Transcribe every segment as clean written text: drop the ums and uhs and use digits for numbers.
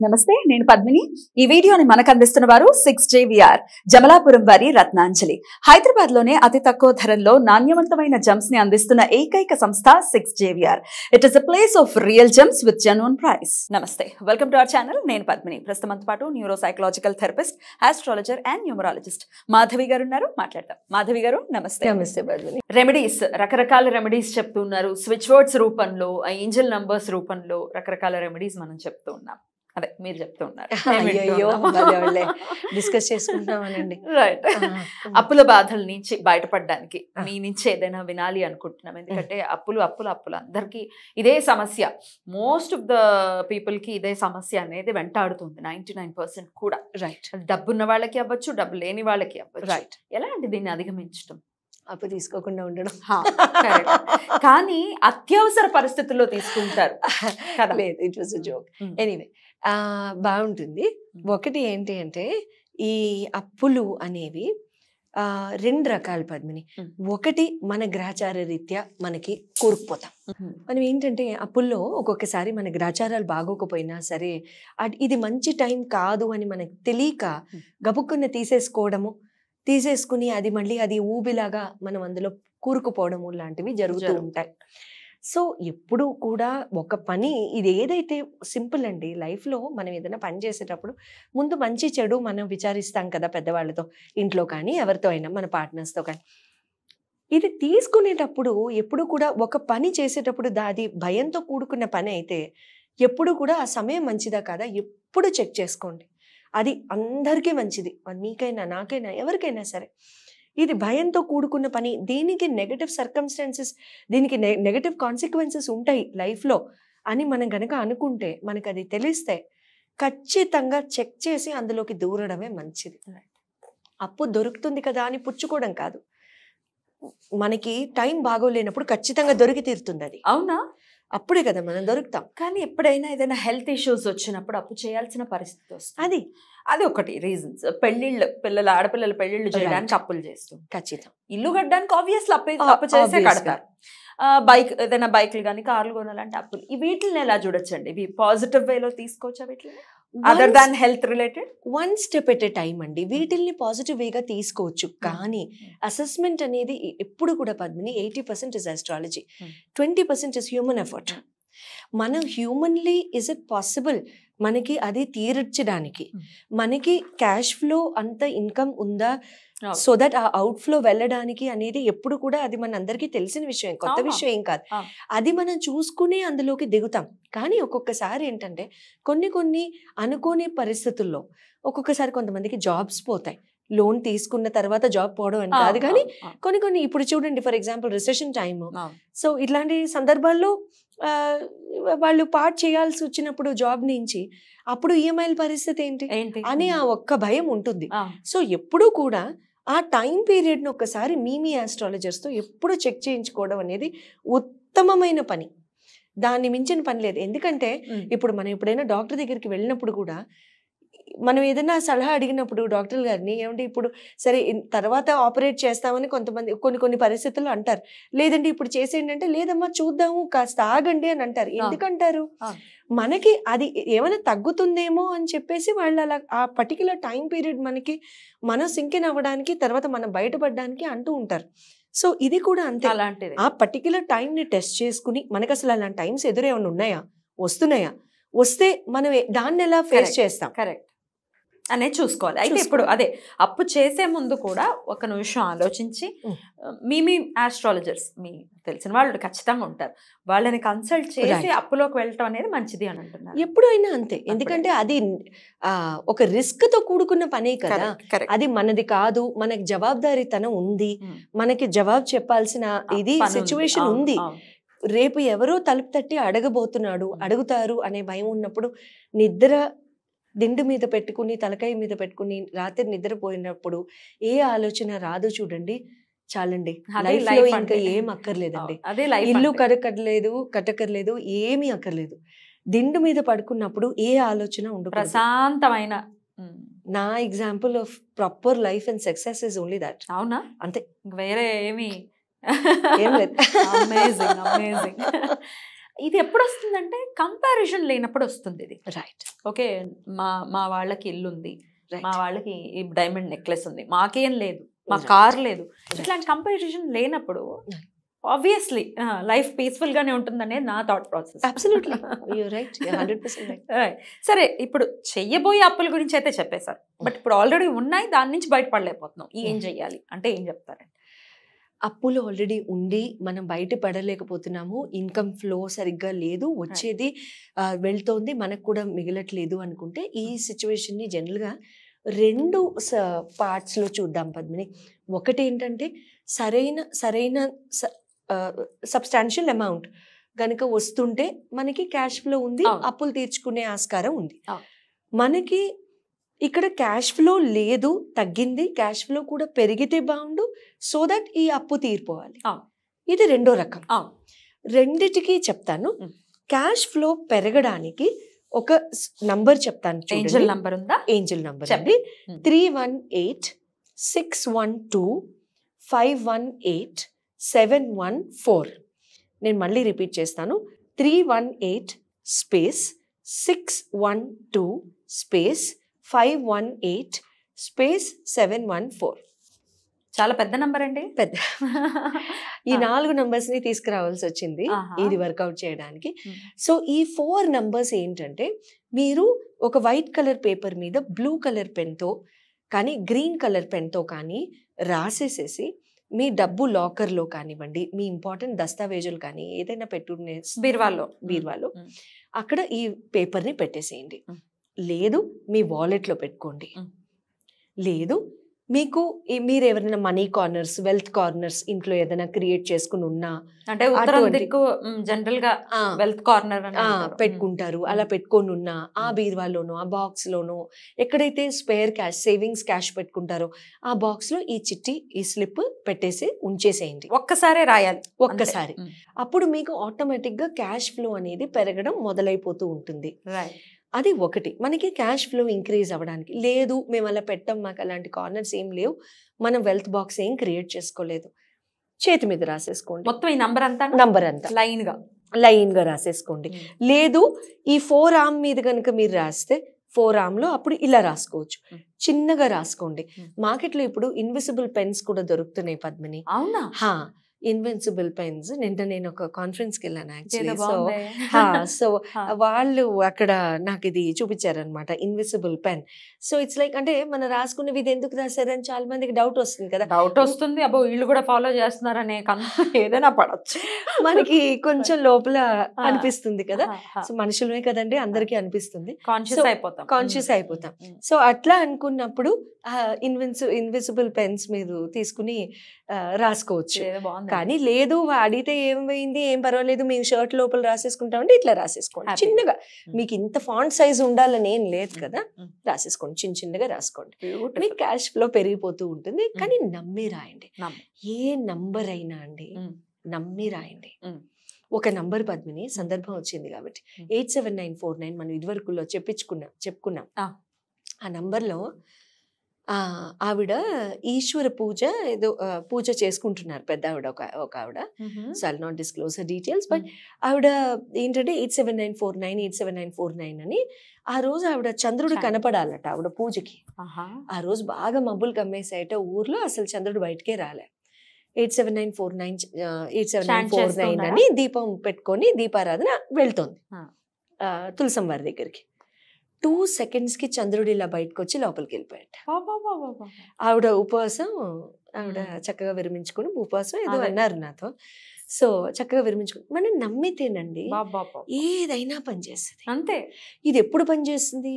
నమస్తే, నేను పద్మిని. ఈ వీడియోని మనకు అందిస్తున్న వారు 6JVR జమలాపురం వారి రత్నాంజలి. హైదరాబాద్ లోనే అతి తక్కువ ధరల్లో నాణ్యవంతమైన జెమ్స్ ని అందిస్తున్న ఏకైక సంస్థ 6JVR. It is a place of real gems with genuine price. నమస్తే, వెల్కమ్ టు అవర్ ఛానల్. నేను పద్మిని. ప్రస్తుతంతో పాటు neuro psychological therapist, astrologer and numerologist Madhavi గారు ఉన్నారు. మాట్లాడతాం. మాధవి గారు నమస్తే. నమస్తే పద్మిని. రెమెడీస్, రకరకాల రెమెడీస్ చెప్తున్నారు. స్విచ్ వర్డ్స్ రూపంలో, ఏంజల్ నంబర్స్ రూపంలో రకరకాల రెమెడీస్ మనం చెప్తూ ఉన్నాం. అదే మీరు చెప్తూ ఉన్నారు. అయ్యో డిస్కస్ చేసుకుంటున్నామనండి. రైట్. అప్పుల బాధల నుంచి బయటపడడానికి మీ నుంచి ఏదైనా వినాలి అనుకుంటున్నాం. ఎందుకంటే అప్పులు అప్పులు అప్పులు అందరికి ఇదే సమస్య. మోస్ట్ ఆఫ్ ద పీపుల్ కి ఇదే సమస్య అనేది వెంటాడుతుంది. 99% కూడా. రైట్. డబ్బున్న వాళ్ళకి అవ్వచ్చు, డబ్బు లేని వాళ్ళకి అవ్వచ్చు. రైట్. ఎలా అంటే దీన్ని అధిగమించడం? అప్పు తీసుకోకుండా ఉండడం. కానీ అత్యవసర పరిస్థితుల్లో తీసుకుంటారు. లేదు, it was a joke. Anyway బాగుంటుంది. ఒకటి ఏంటి అంటే ఈ అప్పులు అనేవి రెండు రకాల పద్మిని. ఒకటి మన గ్రహచార రీత్యా మనకి కూరుకుపోతాం. మనం ఏంటంటే అప్పుల్లో ఒక్కొక్కసారి మన గ్రహచారాలు బాగోకపోయినా సరే ఇది మంచి టైం కాదు అని మనకు తెలియక గబుక్కున్న తీసేసుకుని అది మళ్ళీ అది ఊబిలాగా మనం అందులో కూరుకుపోవడము లాంటివి జరుగుతూ ఉంటాయి. సో ఎప్పుడు కూడా ఒక పని, ఇది ఏదైతే సింపుల్ అండి, లైఫ్లో మనం ఏదైనా పని చేసేటప్పుడు ముందు మంచి చెడు మనం విచారిస్తాం కదా పెద్దవాళ్ళతో, ఇంట్లో కానీ ఎవరితో అయినా, మన పార్ట్నర్స్తో కానీ. ఇది తీసుకునేటప్పుడు ఎప్పుడు కూడా ఒక పని చేసేటప్పుడు అది భయంతో కూడుకున్న పని అయితే ఎప్పుడు కూడా ఆ సమయం మంచిదా కాదా ఎప్పుడు చెక్ చేసుకోండి. అది అందరికీ మంచిది, మీకైనా నాకైనా ఎవరికైనా సరే. ఇది భయంతో కూడుకున్న పని, దీనికి నెగటివ్ సర్కమ్స్టాన్సెస్, దీనికి నెగటివ్ కాన్సిక్వెన్సెస్ ఉంటాయి లైఫ్లో అని మనం కనుక అనుకుంటే, మనకు అది తెలిస్తే ఖచ్చితంగా చెక్ చేసి అందులోకి దూరడమే మంచిది. అప్పు దొరుకుతుంది కదా అని పుచ్చుకోవడం కాదు. మనకి టైం బాగోలేనప్పుడు ఖచ్చితంగా దొరికి తీరుతుంది అది. అవునా? అప్పుడే కదా మనం దొరుకుతాం. కానీ ఎప్పుడైనా ఏదైనా హెల్త్ ఇష్యూస్ వచ్చినప్పుడు అప్పు చేయాల్సిన పరిస్థితి వస్తుంది. అది ఒకటి రీజన్స్. పెళ్ళిళ్ళు, ఆడపిల్లల పెళ్ళిళ్ళు చేయడానికి అప్పులు చేస్తాం. ఖచ్చితం. ఇల్లు కట్టడానికి ఆబ్వియస్లీ అప్పు చేసే కడతారు. బైక్, ఏదైనా బైక్లు కానీ కార్లు కొనాలంటే అప్పులు. ఈ వీటిని ఎలా చూడొచ్చండి? ఇవి పాజిటివ్ వేలో తీసుకోవచ్చా వీటిని, other than health related? One step at a time అండి. వీటిల్ని పాజిటివ్ వేగా తీసుకోవచ్చు. కానీ అసెస్మెంట్ అనేది ఎప్పుడు కూడా Padmini 80% is astrology, 20% is human effort. మనం హ్యూమన్లీ ఇస్ ఇట్ పాసిబుల్ మనకి అది తీర్చడానికి? మనకి క్యాష్ ఫ్లో అంత ఇన్కమ్ ఉందా, సో దట్ ఆ అవుట్ ఫ్లో వెళ్ళడానికి అనేది ఎప్పుడు కూడా అది మన అందరికీ తెలిసిన విషయం, కొత్త విషయం ఏం కాదు. అది మనం చూసుకునే అందులోకి దిగుతాం. కానీ ఒక్కొక్కసారి ఏంటంటే కొన్ని అనుకోని పరిస్థితుల్లో ఒక్కొక్కసారి కొంతమందికి జాబ్స్ పోతాయి. లోన్ తీసుకున్న తర్వాత జాబ్ పోవడం అని కాదు, కానీ కొన్ని ఇప్పుడు చూడండి, for example recession time. So ఇట్లాంటి సందర్భాల్లో వాళ్ళు పార్ట్ చేయాల్సి వచ్చినప్పుడు జాబ్ నుంచి, అప్పుడు ఈఎంఐల పరిస్థితి ఏంటి అని ఆ ఒక్క భయం ఉంటుంది. సో ఎప్పుడూ కూడా ఆ టైం పీరియడ్ని ఒక్కసారి మీ ఆస్ట్రాలజర్స్తో ఎప్పుడు చెక్ చేయించుకోవడం అనేది ఉత్తమమైన పని. దాన్ని మించిన పని లేదు. ఎందుకంటే ఇప్పుడు మనం ఎప్పుడైనా డాక్టర్ దగ్గరికి వెళ్ళినప్పుడు కూడా మనం ఏదైనా సలహా అడిగినప్పుడు డాక్టర్ గారిని, ఏమంటే ఇప్పుడు సరే తర్వాత ఆపరేట్ చేస్తామని కొంతమంది కొన్ని పరిస్థితుల్లో అంటారు. లేదండి ఇప్పుడు చేసేయండి అంటే, లేదమ్మా చూద్దాము కాస్త ఆగండి అని అంటారు. ఎందుకంటారు? మనకి అది ఏమైనా తగ్గుతుందేమో అని చెప్పేసి వాళ్ళు అలా ఆ పర్టికులర్ టైం పీరియడ్ మనకి మనం సింకిన్ అవ్వడానికి, తర్వాత మనం బయటపడడానికి అంటూ ఉంటారు. సో ఇది కూడా అంతే. ఆ పర్టికులర్ టైంని టెస్ట్ చేసుకుని, మనకు అసలు అలాంటి టైమ్స్ ఎదురేమైనా ఉన్నాయా, వస్తున్నాయా, వస్తే మనం దాన్ని ఎలా ఫేస్ చేస్తాం కరెక్ట్ అనేది చూసుకోవాలి. అయితే ఇప్పుడు అదే అప్పు చేసే ముందు కూడా ఒక నిమిషం ఆలోచించి, మీ ఆస్ట్రాలజర్స్, మీ తెలిసిన వాళ్ళు ఖచ్చితంగా ఉంటారు, వాళ్ళని కన్సల్ట్ చేసి అప్పులోకి వెళ్ళటం అనేది మంచిది అని అంటున్నారు. ఎప్పుడైనా అంతే. ఎందుకంటే అది ఒక రిస్క్ తో కూడుకున్న పనే కదా. అది మనది కాదు, మనకి జవాబుదారీతనం ఉంది, మనకి జవాబు చెప్పాల్సిన ఇది సిచ్యువేషన్ ఉంది. రేపు ఎవరో తలుపు తట్టి అడుగుతారు అనే భయం ఉన్నప్పుడు, నిద్ర దిండు మీద పెట్టుకుని, తలకాయ మీద పెట్టుకుని రాత్రి నిద్రపోయినప్పుడు ఏ ఆలోచన రాదు చూడండి, చాలండి. లైఫ్ లో ఇంకా ఏం అక్కర్లేదండి. ఇల్లు కట్టకర్లేదు, ఏమీ అక్కర్లేదు. దిండు మీద పడుకున్నప్పుడు ఏ ఆలోచన ఉండదు, ప్రశాంతమైన. నా example of proper life and success is only that. అవునా? అంతే, వేరే ఏమి ఏం లేదు. అమేజింగ్. ఇది ఎప్పుడు వస్తుందంటే కంపారిజన్ లేనప్పుడు వస్తుంది ఇది. రైట్. ఓకే, మా వాళ్ళకి ఇల్లు ఉంది, మా వాళ్ళకి ఈ డైమండ్ నెక్లెస్ ఉంది, మాకేం లేదు, మా కార్ లేదు, ఇట్లాంటి కంపారిజన్ లేనప్పుడు ఆబ్వియస్లీ లైఫ్ పీస్ఫుల్ గానే ఉంటుందనే నా thought process. Absolutely you right, 100% right. సరే, ఇప్పుడు చెయ్యబోయే అప్పుల గురించి అయితే చెప్పేశారు, బట్ ఇప్పుడు ఆల్రెడీ ఉన్నాయి, దాని నుంచి బయటపడలేకపోతున్నాం, ఏం చెయ్యాలి అంటే ఏం చెప్తారండి? అప్పులు ఆల్రెడీ ఉండి మనం బయట పడలేకపోతున్నాము, ఇన్కమ్ ఫ్లో సరిగ్గా లేదు, వచ్చేది వెళ్తోంది, మనకు కూడా మిగలట్లేదు అనుకుంటే ఈ సిచ్యువేషన్ని జనరల్గా 2 పార్ట్స్లో చూద్దాం పద్మిని. ఒకటి ఏంటంటే సరైన సబ్స్టాన్షియల్ అమౌంట్ కనుక వస్తుంటే మనకి క్యాష్ ఫ్లో ఉంది, అప్పులు తీర్చుకునే ఆస్కారం ఉంది. మనకి ఇక్కడ క్యాష్ ఫ్లో లేదు, తగ్గింది, క్యాష్ ఫ్లో కూడా పెరిగితే బాగుండు, సో దట్ ఈ అప్పు తీరిపోవాలి. ఇది రెండో రకం. రెండిటికి చెప్తాను. క్యాష్ ఫ్లో పెరగడానికి ఒక నంబర్ చెప్తాను, ఏంజల్ నంబర్ ఉందా? ఏంజల్ నంబర్ అండి 318-612-518-714. నేను మళ్ళీ రిపీట్ చేస్తాను, 318 స్పేస్ 612 స్పేస్ 518 స్పేస్ 714. చాలా పెద్ద నంబర్ అండి. పెద్ద ఈ 4 నంబర్స్ ని తీసుకురావాల్సి వచ్చింది ఇది వర్కౌట్ చేయడానికి. సో ఈ 4 నంబర్స్ ఏంటంటే, మీరు ఒక వైట్ కలర్ పేపర్ మీద బ్లూ కలర్ పెన్తో కానీ గ్రీన్ కలర్ పెన్తో కానీ రాసేసేసి మీ డబ్బు లాకర్లో కానివ్వండి, మీ ఇంపార్టెంట్ దస్తావేజులు కానీ ఏదైనా పెట్టుకునే బీర్వాలో అక్కడ ఈ పేపర్ని పెట్టేసేయండి. లేదు మీ వాలెట్లో పెట్టుకోండి, లేదు మీకు మీరు ఎవరైనా మనీ కార్నర్స్, వెల్త్ కార్నర్స్ ఇంట్లో ఏదైనా క్రియేట్ చేసుకుని ఉన్నా, అంటే జనరల్ గా వెల్త్ కార్నర్ పెట్టుకుంటారు, అలా పెట్టుకొని ఉన్నా ఆ బీర్వాలోనో ఆ బాక్స్ లోనో ఎక్కడైతే స్పేర్ క్యాష్, సేవింగ్స్ క్యాష్ పెట్టుకుంటారో ఆ బాక్స్ లో ఈ చిట్టి, ఈ స్లిప్ పెట్టేసి ఉంచేసేయండి. ఒక్కసారి రాయాలి, ఒక్కసారి. అప్పుడు మీకు ఆటోమేటిక్ గా క్యాష్ ఫ్లో అనేది పెరగడం మొదలైపోతూ ఉంటుంది. అది ఒకటి. మనకి క్యాష్ ఫ్లో ఇంక్రీజ్ అవ్వడానికి. లేదు మేము అలా పెట్టాం, మాకు అలాంటి కార్నర్స్ ఏం లేవు, మనం వెల్త్ బాక్స్ ఏం క్రియేట్ చేసుకోలేదు, చేతి మీద రాసేసుకోండి మొత్తం ఈ నంబర్ అంతా లైన్ గా రాసేసుకోండి. లేదు ఈ 4 ఆర్మ్ మీద కనుక మీరు రాస్తే 4 ఆర్మ్ లో అప్పుడు ఇలా రాసుకోవచ్చు, చిన్నగా రాసుకోండి. మార్కెట్ లో ఇప్పుడు ఇన్విజిబుల్ పెన్స్ కూడా దొరుకుతున్నాయి పద్మిని. అవునా? Invincible pens. నేను ఒక కాన్ఫరెన్స్ కి వెళ్ళాను యాక్చువల్లీ. సో వాళ్ళు అక్కడ నాకు ఇది చూపించారనమాట, invisible pen. So it's like, అంటే మనం రాసుకున్నవి ఇది ఎందుకు రాశారని చాలా మందికి డౌట్ వస్తుంది కదా. డౌట్ వస్తుంది, అబ్బో వీళ్ళు కూడా ఫాలో చేస్తున్నారనే ఏదైనా పడచ్చు మనకి కొంచెం లోపల అనిపిస్తుంది కదా. సో మనుషులమే కదండి, అందరికీ అనిపిస్తుంది, కాన్షియస్ అయిపోతాం. సో అట్లా అనుకున్నప్పుడు ఇన్విజిబుల్ పెన్స్ మీరు తీసుకుని రాసుకోవచ్చు. కానీ లేదు అడిగితే ఏమైంది, ఏం పర్వాలేదు, మేము షర్ట్ లోపల రాసేసుకుంటామంటే ఇట్లా రాసేసుకోండి చిన్నగా. మీకు ఇంత ఫాంట్ సైజ్ ఉండాలని ఏం లేదు కదా, రాసేసుకోండి, చిన్నగా రాసుకోండి. మీకు క్యాష్ ఫ్లో పెరిగిపోతూ ఉంటుంది. కానీ నమ్మి రాయండి, ఏ నంబర్ అయినా అండి నమ్మి రాయండి. ఒక నంబర్ పద్మిని, సందర్భం వచ్చింది కాబట్టి 87949 మనం ఇదివరకులో చెప్పుకున్నాం. ఆ నంబర్లో ఆవిడ ఈశ్వర పూజ ఏదో పూజ చేసుకుంటున్నారు, పెద్ద ఆవిడ, ఒక ఆవిడ. So I'll not disclose her details, but ఆవిడ ఏంటంటే 87949 అని ఆ రోజు ఆవిడ చంద్రుడు కనపడాలట ఆవిడ పూజకి. ఆ రోజు బాగా మబ్బులు కమ్మేసాయట ఊర్లో, అసలు చంద్రుడు బయటకే రాలే. 87949 అని దీపం పెట్టుకొని దీపారాధన వెళ్తోంది తులసం వారి దగ్గరికి. 2 సెకండ్స్కి చంద్రుడు ఇలా బయటకు వచ్చి లోపలికి వెళ్ళిపోయాట. ఆవిడ ఉపవాసం, ఆవిడ చక్కగా విరమించుకుని, ఉపవాసం ఏదో అన్నారు నాతో. సో చక్కగా విరమించుకుని, మనం నమ్మితేనండి ఏదైనా పనిచేస్తుంది. అంతే. ఇది ఎప్పుడు పనిచేస్తుంది?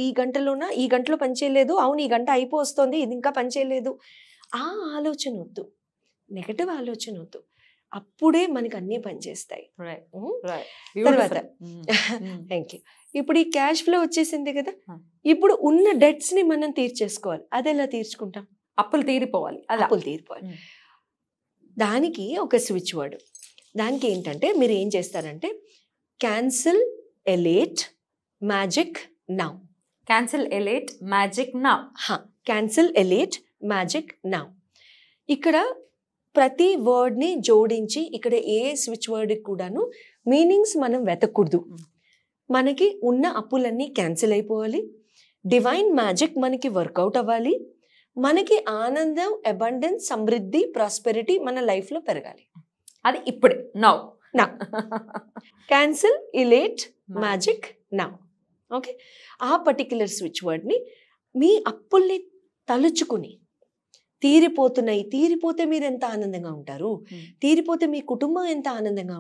ఈ గంటలోనా, ఈ గంటలో పనిచేయలేదు, అవును ఈ గంట అయిపోతుంది, ఇది ఇంకా పనిచేయలేదు, ఆ ఆలోచన వద్దు, నెగటివ్ ఆలోచన వద్దు. అప్పుడే మనకి అన్నీ పనిచేస్తాయి. తర్వాత థ్యాంక్ యూ. ఇప్పుడు ఈ క్యాష్ ఫ్లో వచ్చేసింది కదా, ఇప్పుడు ఉన్న డెట్స్ ని మనం తీర్చేసుకోవాలి. అది ఎలా తీర్చుకుంటాం? అప్పులు తీరిపోవాలి. దానికి ఒక స్విచ్ వర్డ్. దానికి ఏంటంటే మీరు ఏం చేస్తారంటే, cancel elate magic now. Cancel elate magic now. Cancel elate magic now. ఇక్కడ ప్రతి వర్డ్ని జోడించి, ఇక్కడ ఏ స్విచ్ వర్డ్ కూడాను మీనింగ్స్ మనం వెతకూడదు. మనకి ఉన్న అప్పులన్నీ క్యాన్సిల్ అయిపోవాలి, డివైన్ మ్యాజిక్ మనకి వర్కౌట్ అవ్వాలి, మనకి ఆనందం, అబండెన్స్, సమృద్ధి, ప్రాస్పెరిటీ మన లైఫ్లో పెరగాలి. అది ఇప్పుడే now. Cancel, ఇలేట్, magic, now. Okay, ఆ పర్టిక్యులర్ స్విచ్ వర్డ్ని మీ అప్పుల్ని తలుచుకుని తీరిపోతున్నాయి, తీరిపోతే మీరు ఎంత ఆనందంగా ఉంటారు, తీరిపోతే మీ కుటుంబం ఎంత ఆనందంగా